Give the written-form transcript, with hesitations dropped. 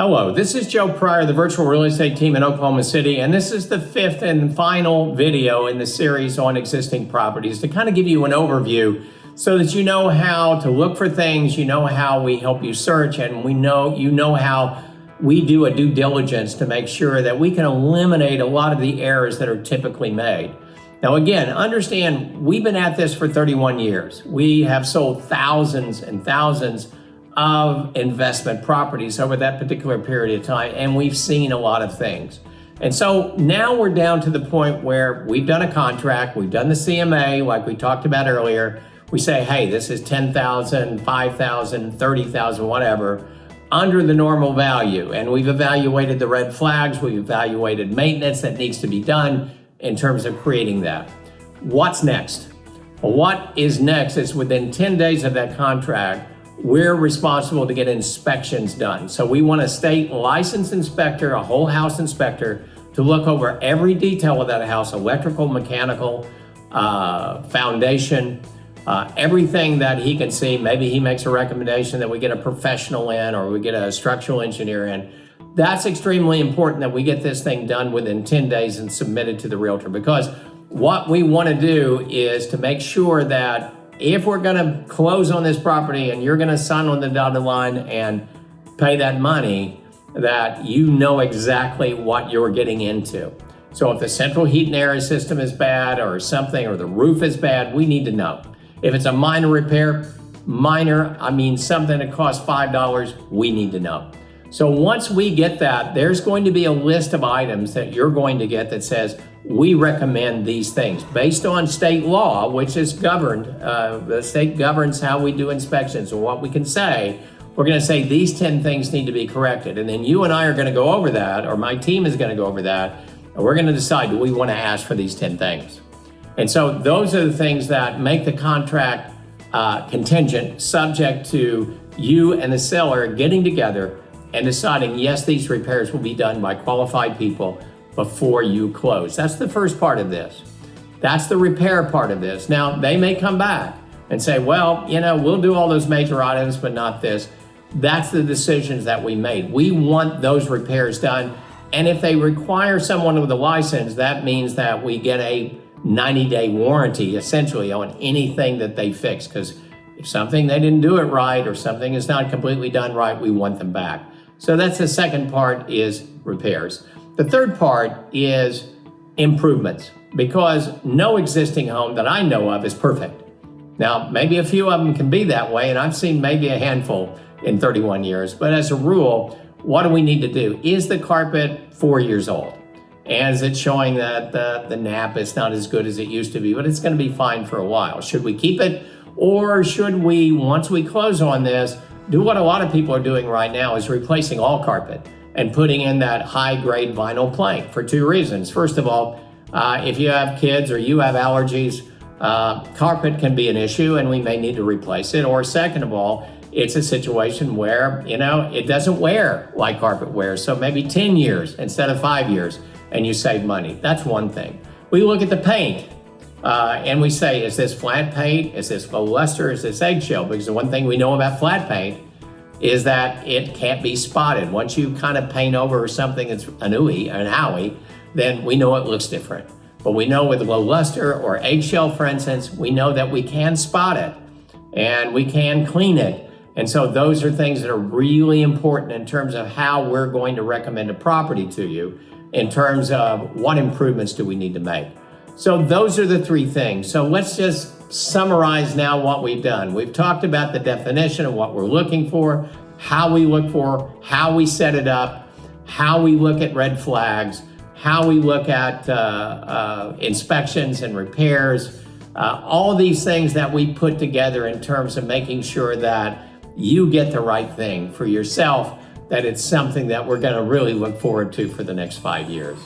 Hello, this is Joe Pryor, the virtual real estate team in Oklahoma City, and this is the fifth and final video in the series on existing properties to kind of give you an overview so that you know how to look for things, you know how we help you search, and you know how we do a due diligence to make sure that we can eliminate a lot of the errors that are typically made. Now again, understand, we've been at this for 31 years. We have sold thousands and thousands of investment properties over that particular period of time, and we've seen a lot of things. And so now we're down to the point where we've done a contract, we've done the CMA like we talked about earlier. We say, hey, this is 10,000, 5,000, 30,000, whatever, under the normal value. And we've evaluated the red flags, we've evaluated maintenance that needs to be done in terms of creating that. What's next? Well, what is next is within 10 days of that contract, we're responsible to get inspections done. So we want a state licensed inspector, a whole house inspector, to look over every detail of that house, electrical, mechanical, foundation, everything that he can see. Maybe he makes a recommendation that we get a professional in or we get a structural engineer in. That's extremely important that we get this thing done within 10 days and submitted to the realtor, because what we want to do is to make sure that if we're going to close on this property and you're going to sign on the dotted line and pay that money, that you know exactly what you're getting into. So if the central heat and air system is bad or something, or the roof is bad, we need to know. If it's a minor repair, I mean something that costs $5, we need to know. So once we get that, there's going to be a list of items that you're going to get that says, we recommend these things based on state law, which is governed. The state governs how we do inspections and what we can say. We're going to say these 10 things need to be corrected. And then you and I are going to go over that, or my team is going to go over that. And we're going to decide, do we want to ask for these 10 things? And so those are the things that make the contract contingent, subject to you and the seller getting together and deciding, yes, these repairs will be done by qualified people before you close. That's the first part of this. That's the repair part of this. Now, they may come back and say, well, we'll do all those major items, but not this. That's the decisions that we made. We want those repairs done. And if they require someone with a license, that means that we get a 90-day warranty, essentially, on anything that they fix. Because if something they didn't do it right, or something is not completely done right, we want them back. So that's the second part, is repairs. The third part is improvements, because no existing home that I know of is perfect. Now, maybe a few of them can be that way, and I've seen maybe a handful in 31 years, but as a rule, what do we need to do? Is the carpet 4 years old? And is it showing that the nap is not as good as it used to be, but it's going to be fine for a while? Should we keep it? Or should we, once we close on this, do what a lot of people are doing right now, is replacing all carpet and putting in that high-grade vinyl plank, for two reasons. First of all, if you have kids or you have allergies, carpet can be an issue and we may need to replace it. Or second of all, it's a situation where, it doesn't wear like carpet wears. So maybe 10 years instead of 5 years, and you save money. That's one thing. We look at the paint and we say, is this flat paint? Is this low luster? Is this eggshell? Because the one thing we know about flat paint is that it can't be spotted. Once you kind of paint over something that's an owie, then we know it looks different. But we know with low luster or eggshell, for instance, we know that we can spot it and we can clean it. And so those are things that are really important in terms of how we're going to recommend a property to you, in terms of what improvements do we need to make. So those are the three things. So let's just summarize now what we've done. We've talked about the definition of what we're looking for, how we look for, how we set it up, how we look at red flags, how we look at inspections and repairs, all these things that we put together in terms of making sure that you get the right thing for yourself, that it's something that we're going to really look forward to for the next 5 years.